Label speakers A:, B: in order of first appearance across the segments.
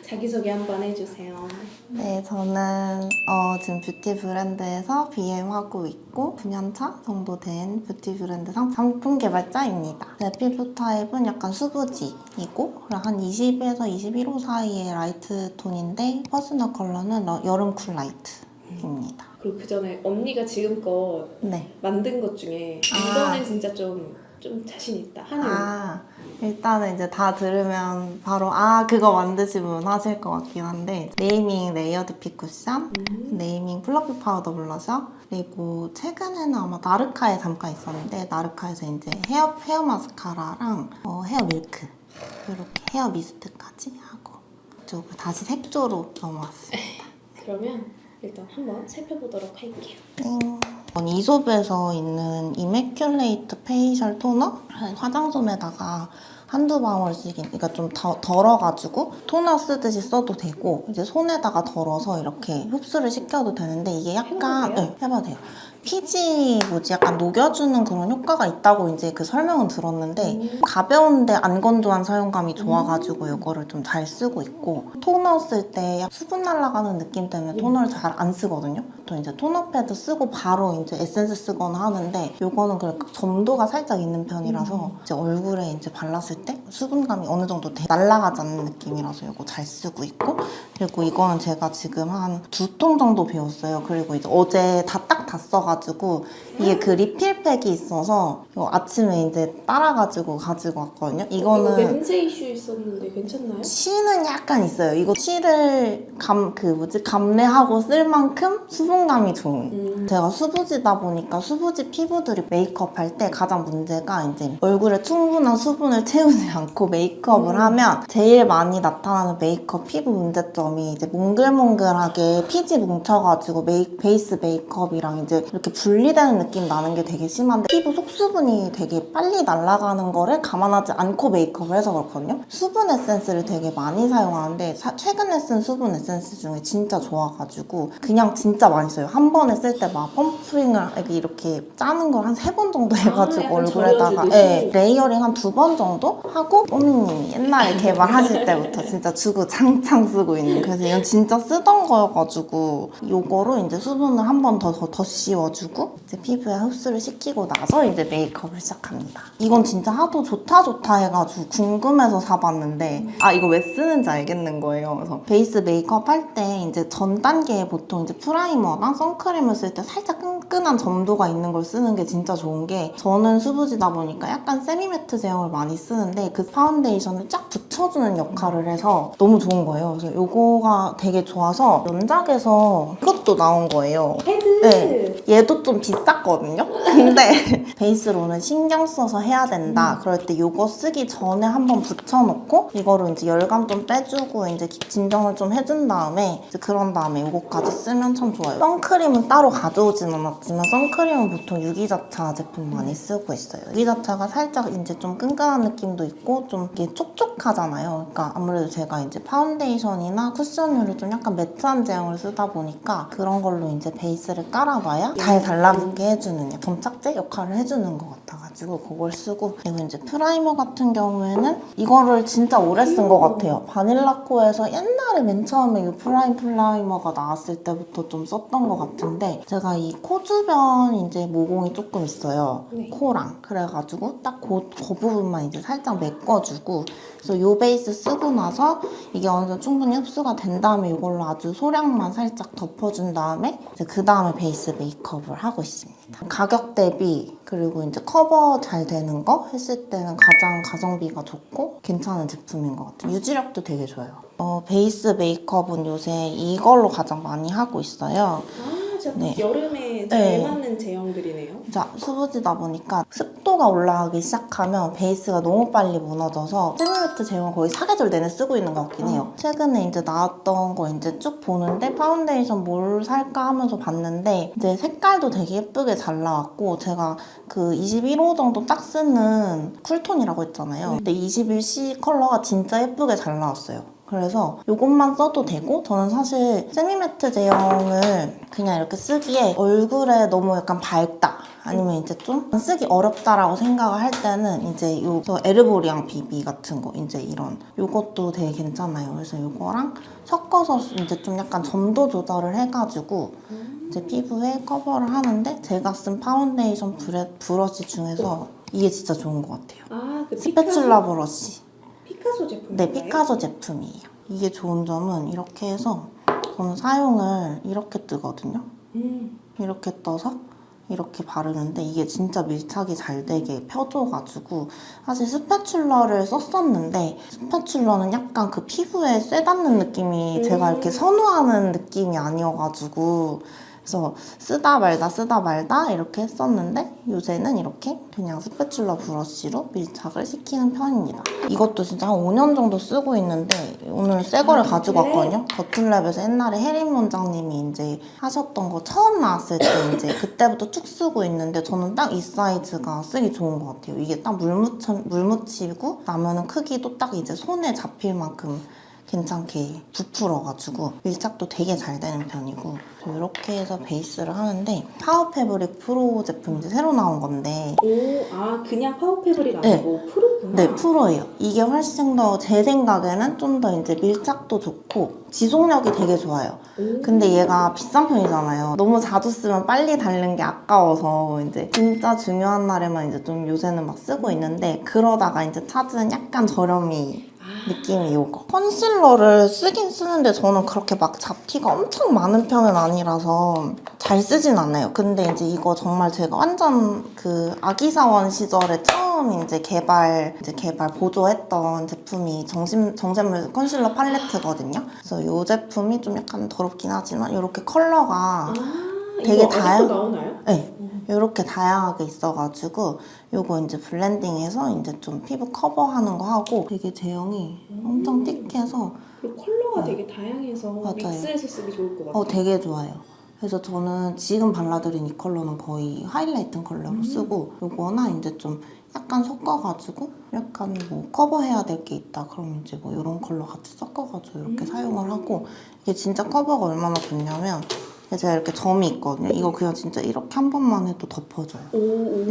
A: 자기소개 한번 해주세요.
B: 네, 저는 지금 뷰티 브랜드에서 BM 하고 있고 9년차 정도 된 뷰티 브랜드 상품 개발자입니다. 제 피부 타입은 약간 수부지이고 한 20에서 21호 사이의 라이트 톤인데 퍼스널 컬러는 여름 쿨 라이트입니다.
A: 그리고 그 전에 언니가 지금껏
B: 네.
A: 만든 것 중에 이거는 진짜 좀 자신 있다 하는.
B: 일단은 이제 다 들으면 바로 그거 만드신 분 하실 것 같긴 한데 네이밍 레이어드 핏 쿠션, 네이밍 플러피 파우더 블러셔, 그리고 최근에는 아마 나르카에 잠깐 있었는데 나르카에서 이제 헤어 마스카라랑 헤어 밀크 이렇게 헤어 미스트까지 하고 이쪽으로 다시 색조로 넘어왔습니다.
A: 그러면 일단 한번 살펴보도록 할게요.
B: 이솝에서 있는 이매큘레이트 페이셜 토너 화장솜에다가 한두 방울씩, 그러니까 좀 덜어가지고 토너 쓰듯이 써도 되고 이제 손에다가 덜어서 이렇게 흡수를 시켜도 되는데 이게 약간 해봐도 돼요. 피지 약간 녹여주는 그런 효과가 있다고 이제 그 설명은 들었는데 가벼운데 안 건조한 사용감이 좋아가지고 이거를 좀 잘 쓰고 있고 토너 쓸 때 수분 날아가는 느낌 때문에 토너를 잘 안 쓰거든요. 또 이제 토너 패드 쓰고 바로 이제 에센스 쓰거나 하는데 이거는 그 점도가 살짝 있는 편이라서 이제 얼굴에 이제 발랐을 때 수분감이 어느 정도 날아가지 않는 느낌이라서 이거 잘 쓰고 있고 그리고 이거는 제가 지금 한 2통 정도 배웠어요. 그리고 이제 어제 다 써가지고 이게 그 리필팩이 있어서 이거 아침에 이제 따라가지고 가지고 왔거든요.
A: 이거 냄새 이슈 있었는데 괜찮나요?
B: 치는 약간 있어요. 이거 치를 감내하고 쓸 만큼 수분감이 좋은. 제가 수부지다 보니까 수부지 피부들이 메이크업 할 때 가장 문제가 이제 얼굴에 충분한 수분을 채우지 않고 메이크업을 하면 제일 많이 나타나는 메이크업 피부 문제점이 이제 몽글몽글하게 피지 뭉쳐가지고 베이스 메이크업이랑 이제 이렇게 분리되는 느낌 나는 게 되게 심한데 피부 속수분이 되게 빨리 날아가는 거를 감안하지 않고 메이크업을 해서 그렇거든요. 수분 에센스를 되게 많이 사용하는데 최근에 쓴 수분 에센스 중에 진짜 좋아가지고 그냥 진짜 많이 써요. 한 번에 쓸 때 막 펌프링을 이렇게 짜는 걸 한 3번 정도 해가지고 얼굴에다가 레이어링 한 2번 정도 하고 뽀미님이 옛날에 개발하실 때부터 진짜 주고 장창 쓰고 있는 그래서 이건 진짜 쓰던 거여가지고 요거로 이제 수분을 한 번 더 씌워주고 이제 피부에 흡수를 시키고 나서 이제 메이크업을 시작합니다. 이건 진짜 하도 좋다 해가지고 궁금해서 사봤는데 이거 왜 쓰는지 알겠는 거예요. 그래서 베이스 메이크업 할 때 이제 전 단계에 보통 이제 프라이머나 선크림을 쓸 때 살짝 끈끈한 점도가 있는 걸 쓰는 게 진짜 좋은 게 저는 수부지다 보니까 약간 세미매트 제형을 많이 쓰는데 그 파운데이션을 쫙 붙여주는 역할을 해서 너무 좋은 거예요. 그래서 이거가 되게 좋아서 연작에서 이것도 나온 거예요.
A: 헤드!
B: 네. 얘도 좀 비쌌거든요? 근데 베이스로는 신경 써서 해야 된다. 그럴 때 이거 쓰기 전에 한번 붙여놓고 이거로 이제 열감 좀 빼주고 이제 진정을 좀 해준 다음에 이제 그런 다음에 이거까지 쓰면 참 좋아요. 선크림은 따로 가져오진 않았지만 선크림은 보통 유기자차 제품 많이 쓰고 있어요. 유기자차가 살짝 이제 좀 끈끈한 느낌도 있고 좀 이렇게 촉촉하잖아요. 그러니까 아무래도 제가 이제 파운데이션이나 쿠션류를 좀 약간 매트한 제형을 쓰다 보니까 그런 걸로 이제 베이스를 깔아봐야 잘 달라붙게 해주는 점착제 역할을 해주는 것 같아가지고 그걸 쓰고 그리고 이제 프라이머 같은 경우에는 이거를 진짜 오래 쓴 것 같아요. 바닐라코에서 옛날에 맨 처음에 이 프라이머가 나왔을 때부터 좀 썼던 것 같은데 제가 이 코 주변 이제 모공이 조금 있어요. 코랑 그래가지고 딱 그 부분만 이제 살짝 메꿔주고 그래서 이 베이스 쓰고 나서 이게 어느 정도 충분히 흡수가 된 다음에 이걸로 아주 소량만 살짝 덮어준 다음에 이제 그 다음에 베이스 메이크업을 하고 있습니다. 가격 대비 그리고 이제 커버 잘 되는 거 했을 때는 가장 가성비가 좋고 괜찮은 제품인 것 같아요. 유지력도 되게 좋아요. 베이스 메이크업은 요새 이걸로 가장 많이 하고 있어요.
A: 여름에 잘 맞는 제형들이네요.
B: 수부지다 보니까 습도가 올라가기 시작하면 베이스가 너무 빨리 무너져서 세미매트 제형을 거의 사계절 내내 쓰고 있는 것 같긴 해요. 최근에 이제 나왔던 거 이제 쭉 보는데 파운데이션 뭘 살까 하면서 봤는데 이제 색깔도 되게 예쁘게 잘 나왔고 제가 그 21호 정도 딱 쓰는 쿨톤이라고 했잖아요. 근데 21C 컬러가 진짜 예쁘게 잘 나왔어요. 그래서 이것만 써도 되고 저는 사실 세미매트 제형을 그냥 이렇게 쓰기에 얼굴에 너무 약간 밝다 아니면 이제 좀 쓰기 어렵다라고 생각을 할 때는 이제 저 에르보리앙 비비 같은 거 이제 이런 요것도 되게 괜찮아요. 그래서 요거랑 섞어서 이제 좀 약간 점도 조절을 해가지고 이제 피부에 커버를 하는데 제가 쓴 파운데이션 브러쉬 중에서 이게 진짜 좋은 것 같아요.
A: 아, 그
B: 스패츌라 브러쉬.
A: 피카소 제품인가요?
B: 네, 피카소 제품이에요. 이게 좋은 점은 이렇게 해서 저는 사용을 이렇게 뜨거든요. 이렇게 떠서 이렇게 바르는데 이게 진짜 밀착이 잘 되게 펴줘가지고 사실 스패츌러를 썼었는데 스패츌러는 약간 그 피부에 쇠닿는 느낌이 제가 이렇게 선호하는 느낌이 아니어가지고 그래서 쓰다 말다 이렇게 했었는데 요새는 이렇게 그냥 스패츌러 브러쉬로 밀착을 시키는 편입니다. 이것도 진짜 한 5년 정도 쓰고 있는데 오늘 새 거를 가지고 왔거든요. 더툴랩에서 옛날에 혜린 원장님이 이제 하셨던 거 처음 나왔을 때 이제 그때부터 쭉 쓰고 있는데 저는 딱 이 사이즈가 쓰기 좋은 것 같아요. 이게 딱 물 묻히고 나면은 크기도 딱 이제 손에 잡힐 만큼 괜찮게 부풀어가지고 밀착도 되게 잘 되는 편이고 이렇게 해서 베이스를 하는데 파워 패브릭 프로 제품 이제 새로 나온 건데
A: 그냥 파워 패브릭 아니고 프로구나.
B: 네, 프로예요. 이게 훨씬 더 제 생각에는 좀 더 이제 밀착도 좋고 지속력이 되게 좋아요. 근데 얘가 비싼 편이잖아요. 너무 자주 쓰면 빨리 닳는 게 아까워서 이제 진짜 중요한 날에만 이제 좀 요새는 막 쓰고 있는데 그러다가 이제 찾은 약간 저렴이 느낌이 요거. 컨실러를 쓰긴 쓰는데 저는 그렇게 막 잡티가 엄청 많은 편은 아니라서 잘 쓰진 않아요. 근데 이제 이거 정말 제가 완전 그 아기사원 시절에 처음 이제 개발 보조했던 제품이 정샘물 컨실러 팔레트거든요. 그래서 이 제품이 좀 약간 더럽긴 하지만 이렇게 컬러가 되게
A: 나오나요?
B: 네. 이렇게 다양하게 있어가지고 요거 이제 블렌딩해서 이제 좀 피부 커버하는 거 하고 되게 제형이 엄청 틱해서
A: 그리고 컬러가 되게 다양해서
B: 맞아요.
A: 믹스해서 쓰기 좋을 것 같아요.
B: 되게 좋아요. 그래서 저는 지금 발라드린 이 컬러는 거의 하이라이트 컬러로 쓰고 요거나 이제 좀 약간 섞어가지고 약간 뭐 커버해야 될 게 있다 그러면 이제 뭐 이런 컬러 같이 섞어가지고 이렇게 사용을 하고 이게 진짜 커버가 얼마나 좋냐면 제가 이렇게 점이 있거든요. 이거 그냥 진짜 이렇게 한 번만 해도 덮어져요.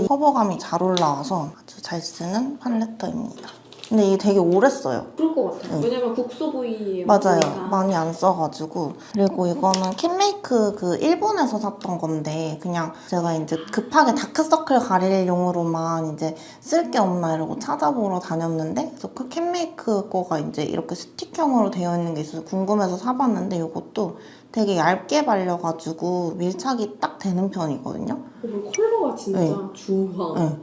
B: 커버감이 잘 올라와서 아주 잘 쓰는 팔레트입니다. 근데 이게 되게 오래 써요.
A: 그럴 것 같아요.
B: 네.
A: 왜냐면 국소 부위에
B: 맞아요.
A: 맞으니까.
B: 많이 안 써가지고. 그리고 이거는 캔메이크 그 일본에서 샀던 건데 그냥 제가 이제 급하게 다크서클 가릴용으로만 이제 쓸 게 없나 이러고 찾아보러 다녔는데 그래서 그 캔메이크 거가 이제 이렇게 스틱형으로 되어 있는 게 있어서 궁금해서 사봤는데 이것도 되게 얇게 발려가지고 밀착이 딱 되는 편이거든요.
A: 컬러가 진짜 중황.
B: 네.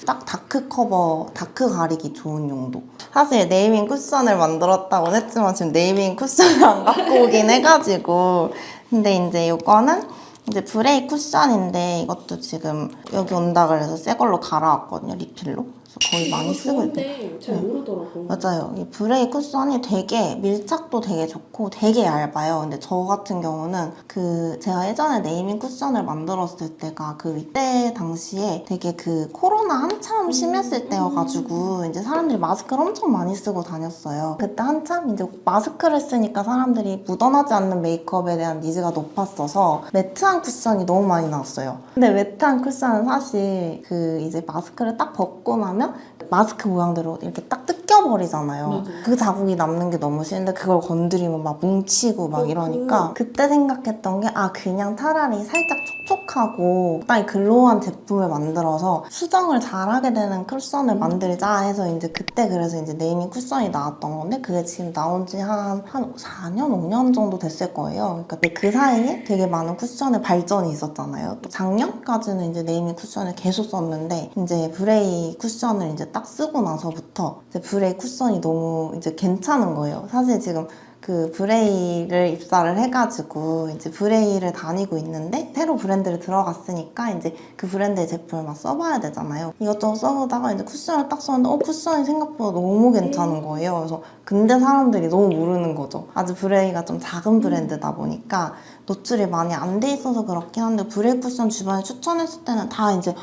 B: 딱 다크 커버, 다크 가리기 좋은 용도. 사실 네이밍 쿠션을 만들었다고 했지만 지금 네이밍 쿠션을 안 갖고 오긴 해가지고 근데 이제 이거는 이제 브레이 쿠션인데 이것도 지금 여기 온다 그래서 새 걸로 갈아왔거든요, 리필로. 그래서 거의 많이 쓰고 있는데
A: 잘 모르더라고요.
B: 맞아요. 이 브레이 쿠션이 되게 밀착도 되게 좋고 되게 얇아요. 근데 저 같은 경우는 그 제가 예전에 네이밍 쿠션을 만들었을 때가 그 이때 당시에 되게 그 코로나 한참 심했을 때여가지고 이제 사람들이 마스크를 엄청 많이 쓰고 다녔어요. 그때 한참 이제 마스크를 쓰니까 사람들이 묻어나지 않는 메이크업에 대한 니즈가 높았어서 매트한 쿠션이 너무 많이 나왔어요. 근데 매트한 쿠션은 사실 그 이제 마스크를 딱 벗고 나면 마스크 모양대로 이렇게 딱 뜯겨버리잖아요.
A: 맞아요.
B: 그 자국이 남는 게 너무 싫은데 그걸 건드리면 막 뭉치고 막 이러니까 그때 생각했던 게 그냥 차라리 살짝 촉촉하고 적당히 글로우한 제품을 만들어서 수정을 잘하게 되는 쿠션을 만들자 해서 이제 그때 그래서 이제 네이밍 쿠션이 나왔던 건데 그게 지금 나온 지 한 4년, 5년 정도 됐을 거예요. 그러니까 그 사이에 되게 많은 쿠션의 발전이 있었잖아요. 또 작년까지는 이제 네이밍 쿠션을 계속 썼는데 이제 브레이 쿠션을 이제 딱 쓰고 나서부터 이제 브레이 쿠션이 너무 이제 괜찮은 거예요. 사실 지금 그 브레이를 입사를 해가지고 이제 브레이를 다니고 있는데 새로 브랜드를 들어갔으니까 이제 그 브랜드의 제품을 막 써봐야 되잖아요. 이것저것 써보다가 이제 쿠션을 딱 썼는데 쿠션이 생각보다 너무 괜찮은 거예요. 그래서 근데 사람들이 너무 모르는 거죠. 아주 브레이가 좀 작은 브랜드다 보니까 노출이 많이 안 돼 있어서 그렇긴 한데 브레이 쿠션 주변에 추천했을 때는 다 이제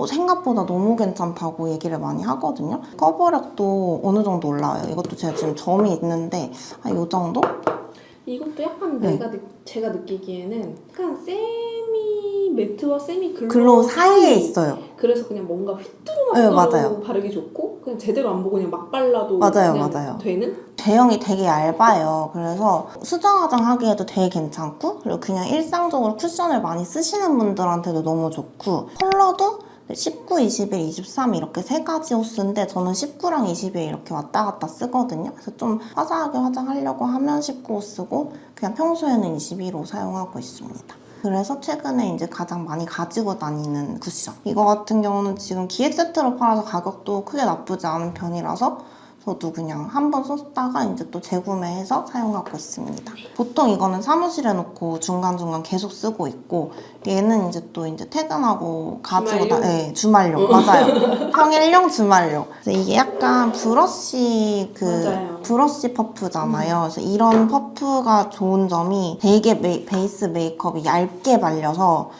B: 생각보다 너무 괜찮다고 얘기를 많이 하거든요. 커버력도 어느 정도 올라와요. 이것도 제가 지금 점이 있는데 한 이 정도?
A: 이것도 약간
B: 네.
A: 제가 느끼기에는 약간 세미 매트와 세미
B: 글로우 사이에 있어요.
A: 그래서 그냥 뭔가
B: 네,
A: 휘뚜루마뚜루
B: 맞아요.
A: 바르기 좋고 그냥 제대로 안 보고 그냥 막 발라도
B: 맞아요,
A: 그냥
B: 맞아요.
A: 되는?
B: 제형이 되게 얇아요. 그래서 수정 화장하기에도 되게 괜찮고 그리고 그냥 일상적으로 쿠션을 많이 쓰시는 분들한테도 너무 좋고 컬러도 19, 21, 23 이렇게 세 가지 호스인데 저는 19랑 21 이렇게 왔다 갔다 쓰거든요. 그래서 좀 화사하게 화장하려고 하면 19호 쓰고 그냥 평소에는 21호 사용하고 있습니다. 그래서 최근에 이제 가장 많이 가지고 다니는 쿠션. 이거 같은 경우는 지금 기획 세트로 팔아서 가격도 크게 나쁘지 않은 편이라서 저도 그냥 한 번 썼다가 이제 또 재구매해서 사용하고 있습니다. 보통 이거는 사무실에 놓고 중간중간 계속 쓰고 있고 얘는 이제 또 이제 퇴근하고 가지고 네, 주말용. 맞아요. 평일용, 주말용. 그래서 이게 약간 브러쉬
A: 맞아요.
B: 브러쉬 퍼프잖아요. 그래서 이런 퍼프가 좋은 점이 되게 베이스 메이크업이 얇게 발려서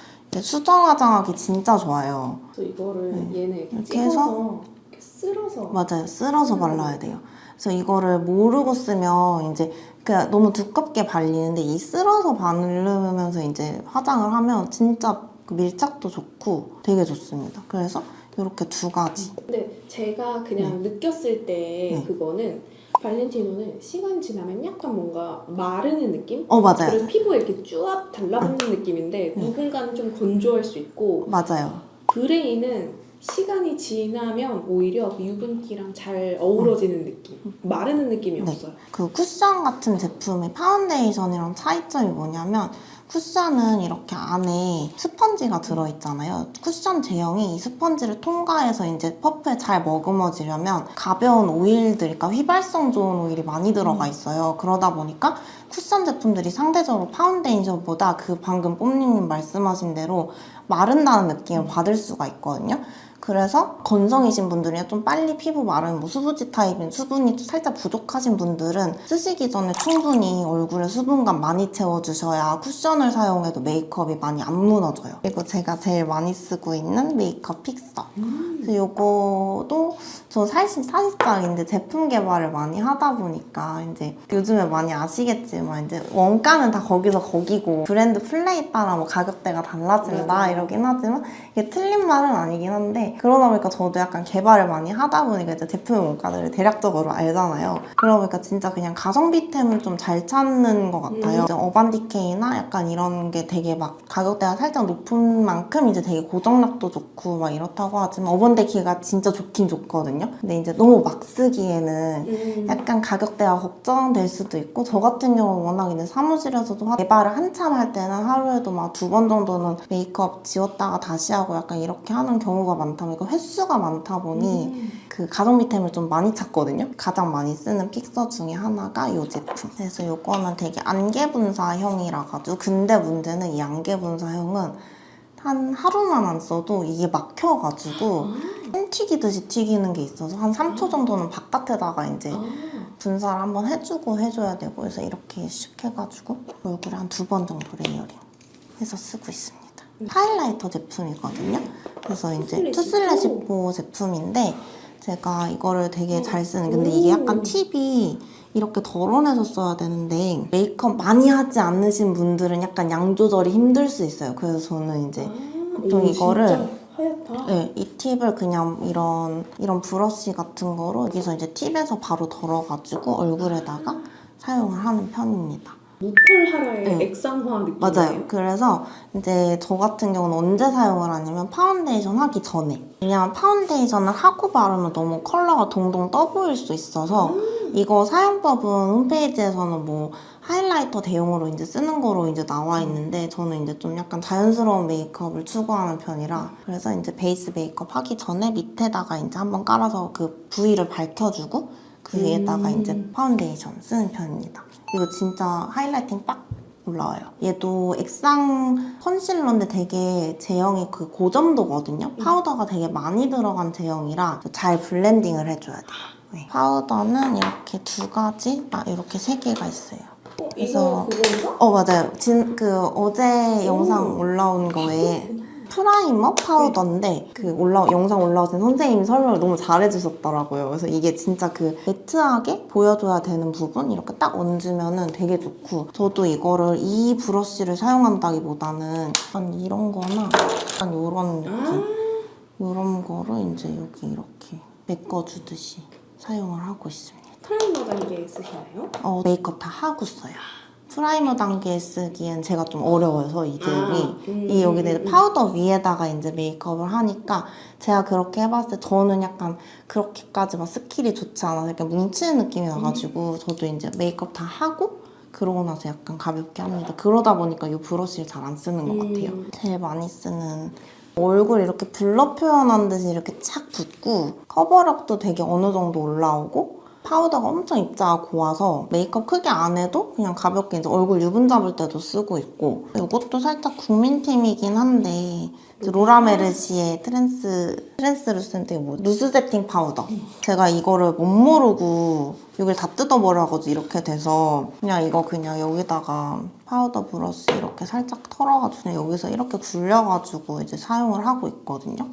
B: 수정 화장하기 진짜 좋아요.
A: 그래서 이거를 얘는
B: 이렇게
A: 찍어서 이렇게 쓸어서
B: 맞아요. 쓸어서 발라야 돼요. 그래서 이거를 모르고 쓰면 이제 그냥 너무 두껍게 발리는데 이 쓸어서 바르면서 이제 화장을 하면 진짜 그 밀착도 좋고 되게 좋습니다. 그래서 이렇게 두 가지.
A: 근데 제가 그냥 느꼈을 때 그거는 발렌티노는 시간 지나면 약간 뭔가 마르는 느낌?
B: 맞아요.
A: 그래서 피부에 이렇게 쭈압 달라붙는 느낌인데 누군가는 좀 건조할 수 있고
B: 맞아요.
A: 그레이는 시간이 지나면 오히려 그 유분기랑 잘 어우러지는 느낌 마르는 느낌이
B: 네.
A: 없어요.
B: 그 쿠션 같은 제품의 파운데이션이랑 차이점이 뭐냐면 쿠션은 이렇게 안에 스펀지가 들어있잖아요. 쿠션 제형이 이 스펀지를 통과해서 이제 퍼프에 잘 머금어지려면 가벼운 오일들, 그러니까 휘발성 좋은 오일이 많이 들어가 있어요. 그러다 보니까 쿠션 제품들이 상대적으로 파운데이션보다 그 방금 뽐님님 말씀하신 대로 마른다는 느낌을 받을 수가 있거든요. 그래서 건성이신 분들이나 좀 빨리 피부 마른 뭐 수부지 타입인 수분이 살짝 부족하신 분들은 쓰시기 전에 충분히 얼굴에 수분감 많이 채워주셔야 쿠션을 사용해도 메이크업이 많이 안 무너져요. 그리고 제가 제일 많이 쓰고 있는 메이크업 픽서. 그래서 이거도 저 사실상 이제 제품 개발을 많이 하다 보니까 이제 요즘에 많이 아시겠지만 이제 원가는 다 거기서 거기고 브랜드 플레이 따라 뭐 가격대가 달라진다 이러긴 하지만 이게 틀린 말은 아니긴 한데 그러다 보니까 저도 약간 개발을 많이 하다 보니까 이제 제품의 원가들을 대략적으로 알잖아요. 그러다 보니까 진짜 그냥 가성비템을 좀 잘 찾는 것 같아요. 이제 어반디케이나 약간 이런 게 되게 막 가격대가 살짝 높은 만큼 이제 되게 고정력도 좋고 막 이렇다고 하지만 어반디케이가 진짜 좋긴 좋거든요. 근데 이제 너무 막 쓰기에는 약간 가격대가 걱정될 수도 있고 저 같은 경우는 워낙 이제 사무실에서도 개발을 한참 할 때는 하루에도 막 2번 정도는 메이크업 지웠다가 다시 하고 약간 이렇게 하는 경우가 많다 보니까 횟수가 많다 보니 그 가성비템을 좀 많이 찾거든요. 가장 많이 쓰는 픽서 중에 하나가 이 제품. 그래서 이거는 되게 안개 분사형이라 가지고 근데 문제는 이 안개 분사형은 한 하루만 안 써도 이게 막혀가지고 햄 튀기듯이 튀기는 게 있어서 한 3초 정도는 바깥에다가 이제 분사를 한번 해주고 해줘야 되고 그래서 이렇게 슉 해가지고 얼굴에 한 2번 정도 레이어링 해서 쓰고 있습니다. 하이라이터 제품이거든요. 그래서 이제 투슬래시포 제품인데 제가 이거를 되게 잘 쓰는 근데 이게 약간 팁이 이렇게 덜어내서 써야 되는데 메이크업 많이 하지 않으신 분들은 약간 양 조절이 힘들 수 있어요. 그래서 저는 이제 보통 이거를
A: 진짜 하얗다.
B: 네, 이 팁을 그냥 이런 브러쉬 같은 거로 여기서 이제 팁에서 바로 덜어가지고 얼굴에다가 사용을 하는 편입니다.
A: 무펄하라의 액상화 느낌이에요?
B: 맞아요. 그래서 이제 저 같은 경우는 언제 사용을 하냐면 파운데이션 하기 전에. 왜냐면 파운데이션을 하고 바르면 너무 컬러가 동동 떠 보일 수 있어서 이거 사용법은 홈페이지에서는 뭐 하이라이터 대용으로 이제 쓰는 거로 이제 나와 있는데 저는 이제 좀 약간 자연스러운 메이크업을 추구하는 편이라 그래서 이제 베이스 메이크업 하기 전에 밑에다가 이제 한번 깔아서 그 부위를 밝혀주고 그 위에다가 이제 파운데이션 쓰는 편입니다. 이거 진짜 하이라이팅 빡 올라와요. 얘도 액상 컨실러인데 되게 제형이 그 고점도거든요. 파우더가 되게 많이 들어간 제형이라 잘 블렌딩을 해줘야 돼요. 네. 파우더는 이렇게 2가지, 이렇게 3개가 있어요.
A: 이거 그건가?
B: 맞아요. 어제 영상 올라온 거 외에 프라이머 파우더인데 그 영상 올라오신 선생님이 설명을 너무 잘해주셨더라고요. 그래서 이게 진짜 그 매트하게 보여줘야 되는 부분 이렇게 딱 얹으면은 되게 좋고, 저도 이거를 이 브러쉬를 사용한다기보다는 약간 이런 거나 약간 요런 느낌, 요런 거를 이제 여기 이렇게 메꿔주듯이 사용을 하고 있습니다.
A: 프라이머 단계에 쓰시나요?
B: 메이크업 다 하고 써요. 프라이머 단계에 쓰기엔 제가 좀 어려워서 이 제형이 이 여기 파우더 위에다가 이제 메이크업을 하니까 제가 그렇게 해봤을 때 저는 약간 그렇게까지 막 스킬이 좋지 않아서 약간 뭉치는 느낌이 나가지고 저도 이제 메이크업 다 하고 그러고 나서 약간 가볍게 합니다. 그러다 보니까 이 브러쉬를 잘 안 쓰는 것 같아요. 제일 많이 쓰는 얼굴 이렇게 블러 표현한 듯이 이렇게 착 붓고 커버력도 되게 어느 정도 올라오고 파우더가 엄청 입자가 고와서 메이크업 크게 안 해도 그냥 가볍게 이제 얼굴 유분 잡을 때도 쓰고 있고, 이것도 살짝 국민템이긴 한데 로라메르시의 트랜스루센트 누스 세팅 파우더. 제가 이거를 못 모르고 여기를 다 뜯어버려가지고 이렇게 돼서 그냥 이거 그냥 여기다가 파우더 브러쉬 이렇게 살짝 털어가지고 그냥 여기서 이렇게 굴려가지고 이제 사용을 하고 있거든요.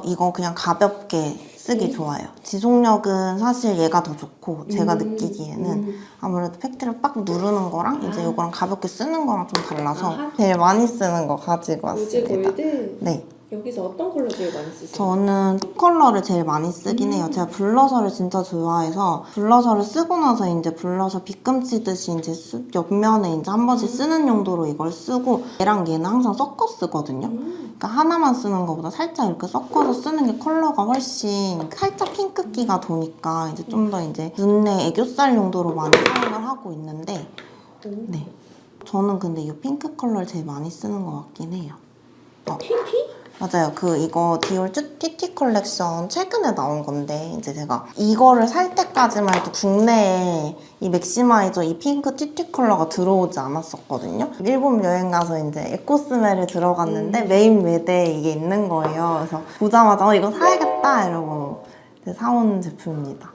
B: 이거 그냥 가볍게 쓰기 좋아요. 지속력은 사실 얘가 더 좋고 제가 느끼기에는 아무래도 팩트를 빡 누르는 거랑 이제 이거랑 가볍게 쓰는 거랑 좀 달라서 제일 많이 쓰는 거 가지고 왔습니다.
A: 로즈 골드?
B: 네.
A: 여기서 어떤 컬러 제일 많이 쓰세요?
B: 저는 이 컬러를 제일 많이 쓰긴 해요. 제가 블러셔를 진짜 좋아해서 블러셔를 쓰고 나서 이제 블러셔 빗금치듯이 이제 옆면에 이제 한 번씩 쓰는 용도로 이걸 쓰고, 얘랑 얘는 항상 섞어 쓰거든요. 그러니까 하나만 쓰는 것보다 살짝 이렇게 섞어서 쓰는 게 컬러가 훨씬 살짝 핑크기가 도니까 이제 좀 더 이제 눈에 애교살 용도로 많이 사용을 하고 있는데, 네. 저는 근데 이 핑크 컬러를 제일 많이 쓰는 것 같긴 해요.
A: TT?
B: 맞아요. 이거 디올 TT 컬렉션 최근에 나온 건데, 이제 제가 이거를 살 때까지만 해도 국내에 이 맥시마이저 이 핑크 TT 컬러가 들어오지 않았었거든요. 일본 여행 가서 이제 에코스멜을 들어갔는데 메인 매대에 이게 있는 거예요. 그래서 보자마자 이거 사야겠다 이러고 이제 사온 제품입니다.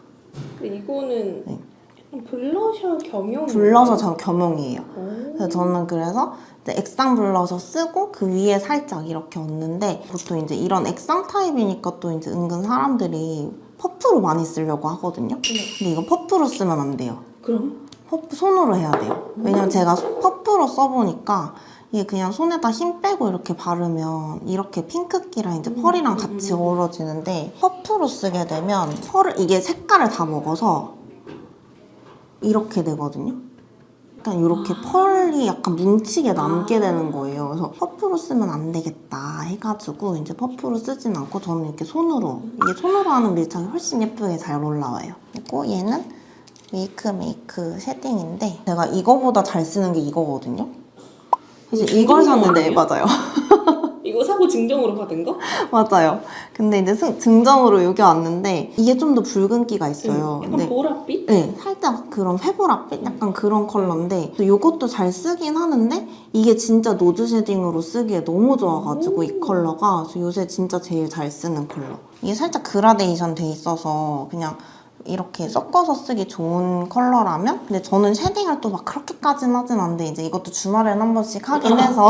A: 근데 이거는
B: 네.
A: 약간 블러셔 겸용?
B: 블러셔 겸용이에요.
A: 오.
B: 저는 그래서 이제 액상 블러셔 쓰고 그 위에 살짝 이렇게 얹는데, 보통 이제 이런 액상 타입이니까 또 이제 은근 사람들이 퍼프로 많이 쓰려고 하거든요. 근데 이거 퍼프로 쓰면 안 돼요.
A: 그럼?
B: 퍼프 손으로 해야 돼요. 왜냐면 제가 퍼프로 써보니까 이게 그냥 손에다 힘 빼고 이렇게 바르면 이렇게 핑크기랑 이제 펄이랑 같이 어우러지는데, 퍼프로 쓰게 되면 이게 색깔을 다 먹어서 이렇게 되거든요. 약간 이렇게 펄이 약간 뭉치게 남게 되는 거예요. 그래서 퍼프로 쓰면 안 되겠다 해가지고 이제 퍼프로 쓰진 않고 저는 이렇게 손으로, 이게 손으로 하는 밀착이 훨씬 예쁘게 잘 올라와요. 그리고 얘는 메이크 쉐딩인데 제가 이거보다 잘 쓰는 게 이거거든요. 그래서 이걸 샀는데 맞아요.
A: 이거 사고 증정으로 받은 거?
B: 맞아요. 근데 이제 증정으로 여기 왔는데 이게 좀 더 붉은기가 있어요.
A: 약간 보랏빛?
B: 네, 살짝 그런 회보랏빛? 약간 그런 컬러인데 이것도 잘 쓰긴 하는데 이게 진짜 노즈 쉐딩으로 쓰기에 너무 좋아가지고 이 컬러가 요새 진짜 제일 잘 쓰는 컬러. 이게 살짝 그라데이션 돼 있어서 그냥 이렇게 섞어서 쓰기 좋은 컬러라면, 근데 저는 쉐딩을 또 막 그렇게까지는 하진 않는데 이제 이것도 주말에는 한 번씩 하긴 해서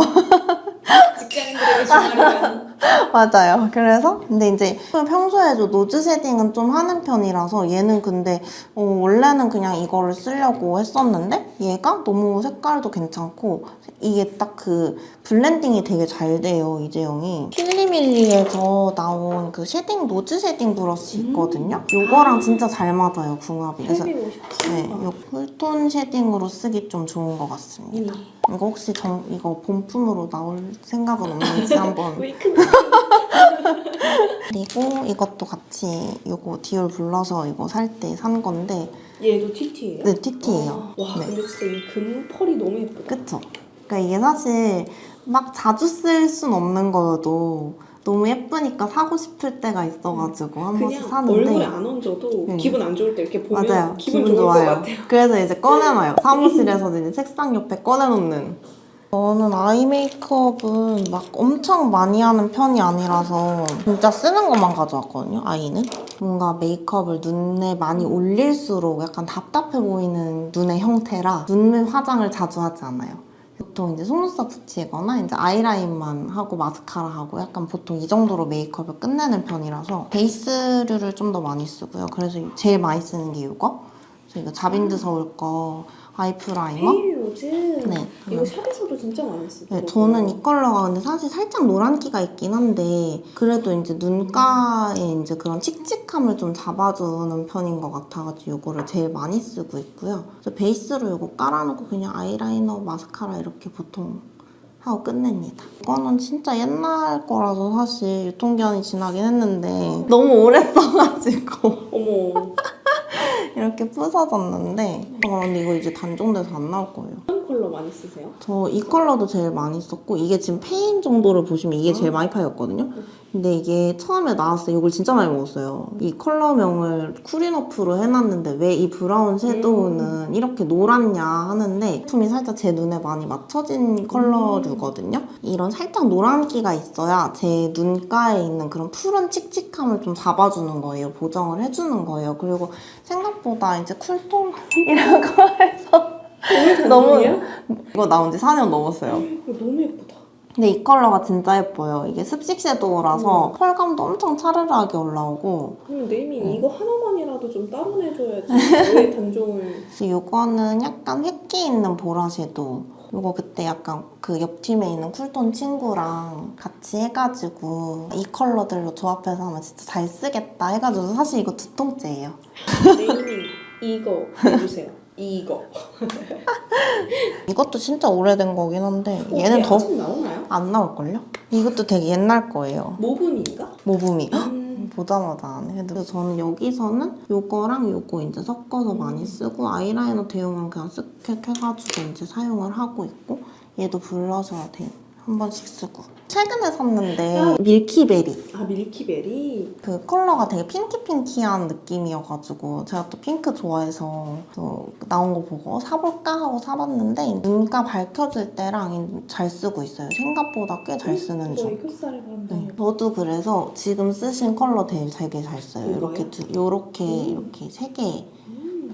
A: 직장인들에게 주말이면
B: 맞아요. 그래서 근데 이제 평소에도 노즈 쉐딩은 좀 하는 편이라서 얘는 근데 원래는 그냥 이거를 쓰려고 했었는데 얘가 너무 색깔도 괜찮고 이게 딱 그 블렌딩이 되게 잘 돼요. 이 제형이 킬리밀리에서 나온 그 쉐딩 노즈 쉐딩 브러쉬 있거든요. 요거랑 진짜 잘 맞아요. 궁합이. 그래서 네, 요 쿨톤 쉐딩으로 쓰기 좀 좋은 것 같습니다. 이거 혹시 이거 본품으로 나올 생각은 없는지 한번. 그리고 이것도 같이 요거 디올 블러셔 이거 살 때 산 건데
A: 얘도 TT예요?
B: 네, TT예요.
A: 와
B: 네.
A: 근데 진짜 이 금펄이 너무 예쁘다.
B: 그쵸? 그러니까 이게 사실 막 자주 쓸 순 없는 거여도 너무 예쁘니까 사고 싶을 때가 있어가지고 한 번씩
A: 그냥
B: 사는데
A: 얼굴에 안 얹어도
B: 네.
A: 기분 안 좋을 때 이렇게 보면
B: 맞아요.
A: 기분 좋을
B: 좋아요.
A: 것 같아요.
B: 그래서 이제 꺼내놔요. 사무실에서도 이제 책상 옆에 꺼내놓는. 저는 아이 메이크업은 막 엄청 많이 하는 편이 아니라서 진짜 쓰는 것만 가져왔거든요, 아이는. 뭔가 메이크업을 눈에 많이 올릴수록 약간 답답해 보이는 눈의 형태라 눈 화장을 자주 하지 않아요. 보통 이제 속눈썹 붙이거나 이제 아이라인만 하고 마스카라 하고 약간 보통 이 정도로 메이크업을 끝내는 편이라서 베이스류를 좀 더 많이 쓰고요. 그래서 제일 많이 쓰는 게 이거. 그래서 이거 자빈드 서울 거 아이 프라이머.
A: 헤이로즈?
B: 네.
A: 이거 샵에서도 진짜 많이 쓰더라고요.
B: 네, 저는 이 컬러가 근데 사실 살짝 노란기가 있긴 한데 그래도 이제 눈가에 이제 그런 칙칙함을 좀 잡아주는 편인 것 같아가지고 이거를 제일 많이 쓰고 있고요. 그래서 베이스로 이거 깔아놓고 그냥 아이라이너, 마스카라 이렇게 보통 하고 끝냅니다. 이거는 진짜 옛날 거라서 사실 유통기한이 지나긴 했는데 너무 오래 써가지고
A: 어머,
B: 이렇게 부서졌는데 근데 이거 이제 단종돼서 안 나올 거예요.
A: 어떤 컬러 많이 쓰세요?
B: 저 이 컬러도 제일 많이 썼고 이게 지금 페인 정도를 보시면 이게 제일 많이 파였거든요. 근데 이게 처음에 나왔을 때 이걸 진짜 많이 먹었어요. 이 컬러명을 쿨인오프로 해놨는데 왜 이 브라운 섀도우는 이렇게 노랗냐 하는데 제품이 살짝 제 눈에 많이 맞춰진 컬러류거든요. 이런 살짝 노란기가 있어야 제 눈가에 있는 그런 푸른 칙칙함을 좀 잡아주는 거예요. 보정을 해주는 거예요. 그리고 생각보다 이제 쿨톤이라고 해서 너무 이거 나온 지 4년 넘었어요.
A: 이거 너무 예쁘다.
B: 근데 이 컬러가 진짜 예뻐요. 이게 습식 섀도우라서 펄감도 엄청 차르르하게 올라오고
A: 네이밍 이거 하나만이라도 좀 따로 내줘야지. 왜 단종을.
B: 이거는 약간 획기 있는 보라 섀도우. 이거 그때 약간 그 옆팀에 있는 쿨톤 친구랑 같이 해가지고 이 컬러들로 조합해서 하면 진짜 잘 쓰겠다 해가지고 사실 이거 2통째예요.
A: 네이밍 이거 해주세요. 이거.
B: 이것도 진짜 오래된 거긴 한데
A: 얘는
B: 얘는 더
A: 아직 나오나요?
B: 안 나올걸요? 이것도 되게 옛날 거예요.
A: 모브미인가?
B: 모브미. 보자마자 안 해. 그래서 저는 여기서는 요거랑 요거 이제 섞어서 많이 쓰고 아이라이너 대용은 그냥 쓱 해가지고 이제 사용을 하고 있고 얘도 블러셔 한 번씩 쓰고 최근에 샀는데 밀키베리
A: 아 밀키베리.
B: 그 컬러가 되게 핑키핑키한 느낌이어가지고 제가 또 핑크 좋아해서 나온 거 보고 사볼까 하고 사봤는데 눈가 밝혀질 때랑 잘 쓰고 있어요. 생각보다 꽤 잘 쓰는
A: 이거
B: 중.
A: 애교살에 바른다.
B: 네. 저도 그래서 지금 쓰신 컬러 되게 잘 써요.
A: 이거요?
B: 이렇게 세 개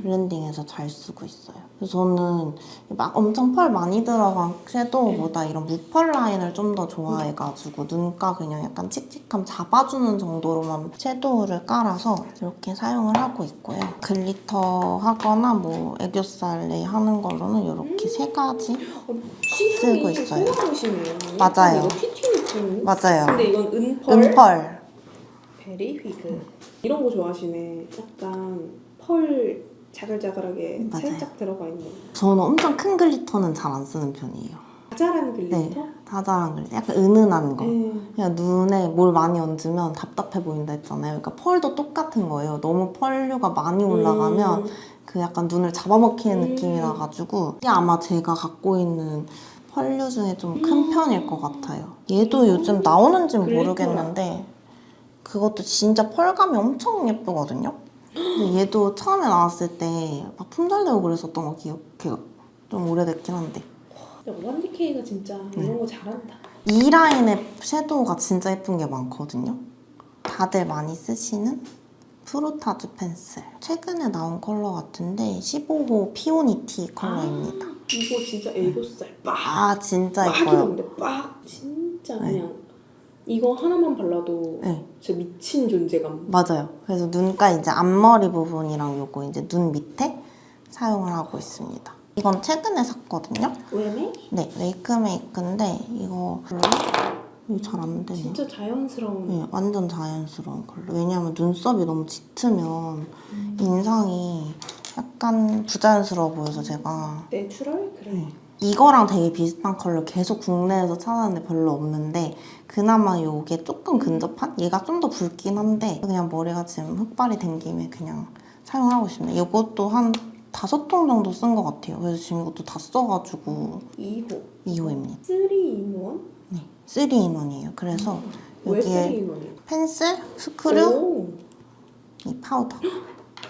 B: 블렌딩해서 잘 쓰고 있어요. 그래서 저는 막 엄청 펄 많이 들어간 섀도우보다 이런 무펄 라인을 좀 더 좋아해가지고 눈가 그냥 약간 칙칙함 잡아주는 정도로만 섀도우를 깔아서 이렇게 사용을 하고 있고요. 글리터 하거나 뭐 애교살 하는 걸로는 이렇게 세 가지 쓰고 있어요.
A: 소량이시네요.
B: 맞아요.
A: 이거 티티 느낌.
B: 맞아요.
A: 근데 이건 은펄.
B: 은펄.
A: 베리 휘그. 이런 거 좋아하시네. 약간 펄 자글자글하게
B: 맞아요.
A: 살짝 들어가 있는.
B: 저는 엄청 큰 글리터는 잘 안 쓰는 편이에요.
A: 자잘한 글리터?
B: 네, 다자란 글리터. 약간 은은한 거.
A: 네.
B: 그냥 눈에 뭘 많이 얹으면 답답해 보인다 했잖아요. 그러니까 펄도 똑같은 거예요. 너무 펄류가 많이 올라가면 그 약간 눈을 잡아먹히는 느낌이 나가지고 이게 아마 제가 갖고 있는 펄류 중에 좀 큰 편일 것 같아요. 얘도 요즘 나오는지는 모르겠는데 그것도 진짜 펄감이 엄청 예쁘거든요. 근데 얘도 처음에 나왔을 때 막 품절되고 그랬었던 거 기억해요. 좀 오래됐긴 한데.
A: 원디케이가 진짜 이런 거 잘한다.
B: 이 라인의 섀도우가 진짜 예쁜 게 많거든요. 다들 많이 쓰시는 프루타주 펜슬. 최근에 나온 컬러 같은데 15호 피오니티 컬러입니다.
A: 이거 진짜 애교살 빡!
B: 아 진짜 예뻐요.
A: 빡이던데 빡! 진짜 그냥 이거 하나만 발라도
B: 네.
A: 진짜 미친 존재감.
B: 맞아요. 그래서 눈가 이제 앞머리 부분이랑 요거 이제 눈 밑에 사용을 하고 있습니다. 이건 최근에 샀거든요.
A: 웨메?
B: 네, 메이크인데 이거 잘 안 되네요.
A: 진짜 자연스러운.
B: 네, 완전 자연스러운 컬러. 왜냐하면 눈썹이 너무 짙으면 인상이 약간 부자연스러워 보여서 제가
A: 내추럴? 그래.
B: 이거랑 되게 비슷한 컬러 계속 국내에서 찾았는데 별로 없는데 그나마 이게 조금 근접한? 얘가 좀 더 붉긴 한데 그냥 머리가 지금 흑발이 된 김에 그냥 사용하고 있습니다. 이것도 한 5통 정도 쓴 것 같아요. 그래서 지금 이것도 다 써가지고 2호입니다.
A: 3-in-1?
B: 네, 3-in-1이에요. 그래서
A: 왜
B: 여기에
A: 3-in-1이에요?
B: 펜슬, 스크류,
A: 오.
B: 이 파우더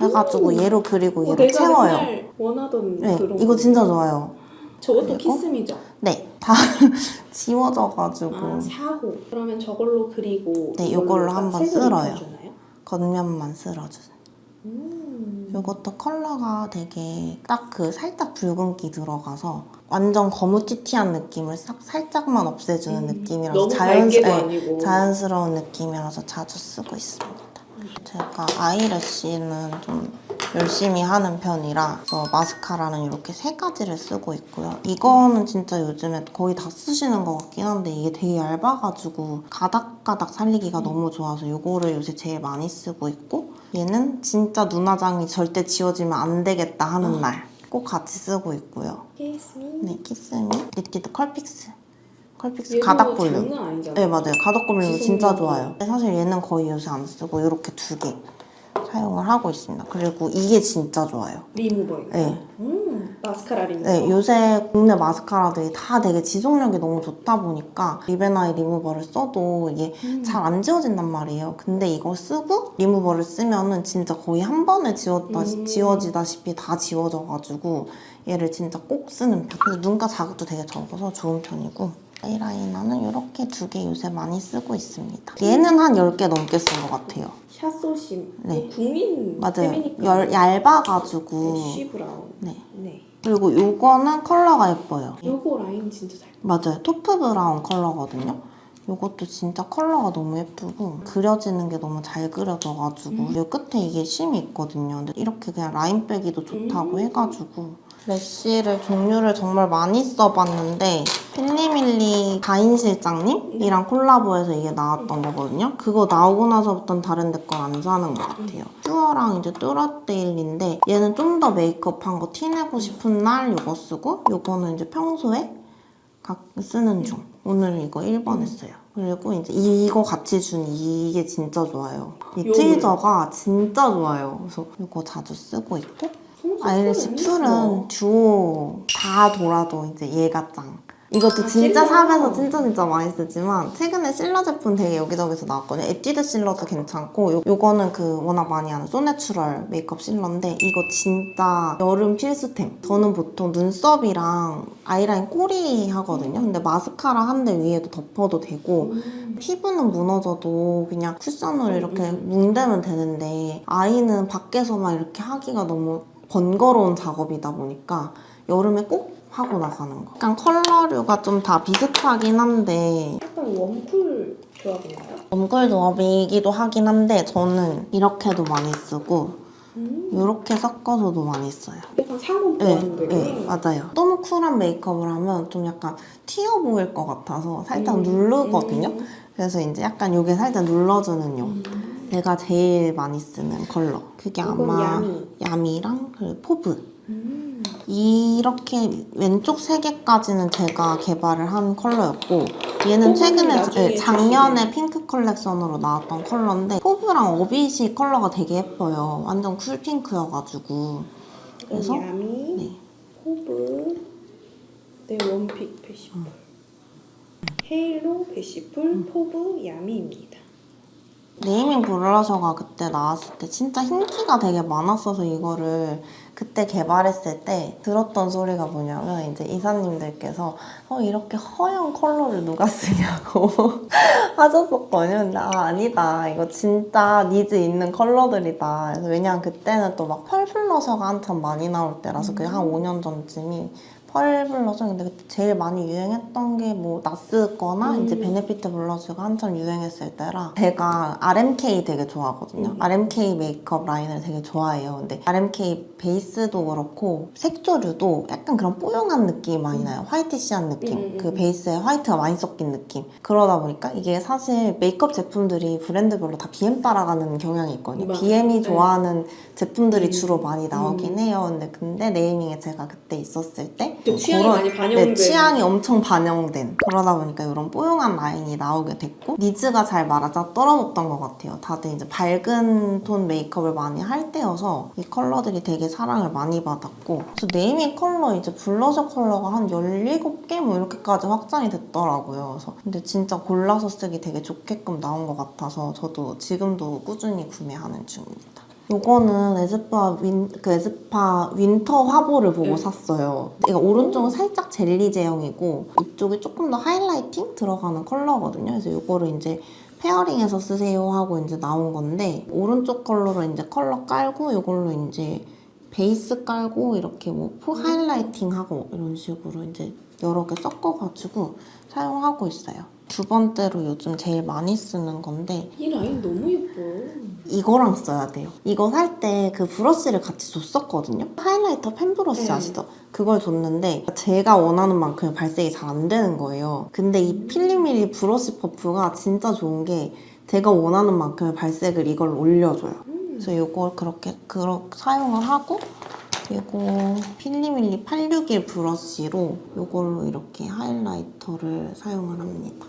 B: 해가지고 얘로 그리고 얘를
A: 내가
B: 채워요.
A: 맨날 원하던
B: 네,
A: 그런
B: 이거
A: 거.
B: 진짜 좋아요.
A: 저것도
B: 그리고?
A: 키스미죠?
B: 네, 다 지워져가지고
A: 아 4호. 그러면 저걸로 그리고
B: 네, 이걸로 한번
A: 색을
B: 쓸어요.
A: 입혀주나요?
B: 겉면만 쓸어주세요. 이것도 컬러가 되게 딱 그 살짝 붉은기 들어가서 완전 거무튀튀한 느낌을 살짝만 없애주는 느낌이라서
A: 너무 밝게도 아니고.
B: 자연스러운 느낌이라서 자주 쓰고 있습니다. 제가 아이래쉬는 좀 열심히 하는 편이라 그래서 마스카라는 이렇게 세 가지를 쓰고 있고요. 이거는 진짜 요즘에 거의 다 쓰시는 것 같긴 한데 이게 되게 얇아가지고 가닥가닥 살리기가 너무 좋아서 이거를 요새 제일 많이 쓰고 있고 얘는 진짜 눈화장이 절대 지워지면 안 되겠다 하는 날 꼭 같이 쓰고 있고요.
A: 키스미.
B: 네, 키스미 리퀴드 컬픽스
A: 얘도
B: 가닥 볼륨.
A: 장난 아니잖아.
B: 네, 맞아요. 가닥 볼륨 진짜
A: 지속력도.
B: 좋아요. 근데 사실 얘는 거의 요새 안 쓰고 이렇게 두 개 사용을 하고 있습니다. 그리고 이게 진짜 좋아요.
A: 리무버예요.
B: 네.
A: 마스카라 리무버.
B: 네, 요새 국내 마스카라들이 다 되게 지속력이 너무 좋다 보니까 립앤아이 리무버를 써도 이게 잘 안 지워진단 말이에요. 근데 이걸 쓰고 리무버를 쓰면은 진짜 거의 한 번에 지워지다시피 다 지워져가지고 얘를 진짜 꼭 쓰는 편. 그래서 눈가 자극도 되게 적어서 좋은 편이고 아이라이너는 이렇게 두 개 요새 많이 쓰고 있습니다. 얘는 한 10개 넘게 쓴 것 같아요.
A: 샤소심.
B: 네.
A: 국민
B: 맞아요.
A: 템이니까.
B: 얇아가지고.
A: 애쉬 브라운.
B: 네.
A: 네.
B: 그리고 요거는 컬러가 예뻐요.
A: 요거 라인 진짜 잘.
B: 맞아요. 토프 브라운 컬러거든요. 요것도 진짜 컬러가 너무 예쁘고 그려지는 게 너무 잘 그려져가지고 요 끝에 이게 심이 있거든요. 근데 이렇게 그냥 라인 빼기도 좋다고 해가지고 래쉬를 종류를 정말 많이 써봤는데 필리밀리 다인 실장님이랑 콜라보해서 이게 나왔던 거거든요. 그거 나오고 나서부터는 다른 데 걸 안 사는 것 같아요. 퓨어랑 이제 뚜라데일인데 얘는 좀 더 메이크업한 거 티내고 싶은 날 이거 쓰고 요거는 이제 평소에 쓰는 중. 오늘 이거 1번 했어요. 그리고 이제 이거 같이 준 이게 진짜 좋아요. 이 트위저가 진짜 좋아요. 그래서 이거 자주 쓰고 있고 아이래쉬 툴은 듀오 다 돌아도 이제 얘가 짱. 이것도 진짜 샵에서 진짜 많이 쓰지만 최근에 실러 제품 되게 여기저기서 나왔거든요. 에뛰드 실러도 괜찮고 요거는 그 워낙 많이 하는 소내추럴 메이크업 실러인데 이거 진짜 여름 필수템. 저는 보통 눈썹이랑 아이라인 꼬리 하거든요. 근데 마스카라 한 대 위에도 덮어도 되고 피부는 무너져도 그냥 쿠션으로 이렇게 문대면 되는데 아이는 밖에서만 이렇게 하기가 너무 번거로운 작업이다 보니까 여름에 꼭 하고 나가는 거. 약간 컬러류가 좀 다 비슷하긴 한데
A: 약간 웜쿨 조합인가요?
B: 웜쿨 조합이기도 하긴 한데 저는 이렇게도 많이 쓰고 이렇게 섞어서도 많이 써요.
A: 약간 상온
B: 네,
A: 보완되고.
B: 네, 맞아요. 너무 쿨한 메이크업을 하면 좀 약간 튀어 보일 것 같아서 살짝 누르거든요. 그래서 이제 약간 이게 살짝 눌러주는 용. 내가 제일 많이 쓰는 컬러. 그게 아마 야미랑 그리고 포브. 이렇게 왼쪽 3개까지는 제가 개발을 한 컬러였고 얘는 최근에 작년에 핑크 컬렉션으로 나왔던 컬러인데 포브랑 어빗이 컬러가 되게 예뻐요. 완전 쿨핑크여가지고 그래서
A: 야미,
B: 네.
A: 포브, 네 원픽 베시풀, 헤일로 베시풀, 포브, 야미입니다.
B: 네이밍 블러셔가 그때 나왔을 때 진짜 흰기가 되게 많았어서 이거를 그때 개발했을 때 들었던 소리가 뭐냐면 이제 이사님들께서 이렇게 허연 컬러를 누가 쓰냐고 하셨었거든요. 근데 아니다. 이거 진짜 니즈 있는 컬러들이다. 그래서 왜냐면 그때는 또 막 펄 블러셔가 한참 많이 나올 때라서 그게 한 5년 전쯤이 펄 블러셔. 근데 그때 제일 많이 유행했던 게 뭐 나스 거나 이제 베네피트 블러셔가 한참 유행했을 때라 제가 RMK 되게 좋아하거든요. RMK 메이크업 라인을 되게 좋아해요. 근데 RMK 베이스도 그렇고 색조류도 약간 그런 뽀용한 느낌이 많이 나요. 화이티시한 느낌. 그 베이스에 화이트가 많이 섞인 느낌. 그러다 보니까 이게 사실 메이크업 제품들이 브랜드별로 다 BM 따라가는 경향이 있거든요. BM이 좋아하는 제품들이 주로 많이 나오긴 해요. 근데 네이밍에 제가 그때 있었을 때
A: 취향이 많이 반영된.
B: 네, 취향이 엄청 반영된. 그러다 보니까 이런 뽀용한 라인이 나오게 됐고 니즈가 잘 맞아 떨어졌던 것 같아요. 다들 이제 밝은 톤 메이크업을 많이 할 때여서 이 컬러들이 되게 사랑을 많이 받았고 그래서 네이밍 컬러 이제 블러셔 컬러가 한 17개 뭐 이렇게까지 확장이 됐더라고요. 그래서 근데 진짜 골라서 쓰기 되게 좋게끔 나온 것 같아서 저도 지금도 꾸준히 구매하는 중입니다. 요거는 에스쁘아 윈터 화보를 보고 샀어요. 이거 오른쪽은 살짝 젤리 제형이고 이쪽이 조금 더 하이라이팅 들어가는 컬러거든요. 그래서 요거를 이제 페어링해서 쓰세요 하고 이제 나온 건데 오른쪽 컬러로 이제 컬러 깔고 이걸로 이제 베이스 깔고 이렇게 뭐 하이라이팅하고 이런 식으로 이제 여러 개 섞어가지고 사용하고 있어요. 두 번째로 요즘 제일 많이 쓰는 건데
A: 이 라인 너무 예뻐.
B: 이거랑 써야 돼요. 이거 살 때 그 브러쉬를 같이 줬었거든요. 하이라이터 펜 브러쉬
A: 네.
B: 아시죠? 그걸 줬는데 제가 원하는 만큼 발색이 잘 안 되는 거예요. 근데 이 필리밀리 브러쉬 퍼프가 진짜 좋은 게 제가 원하는 만큼의 발색을 이걸 올려줘요. 그래서 이걸 그렇게 사용을 하고 그리고 필리밀리 861 브러쉬로 이걸로 이렇게 하이라이터를 사용을 합니다.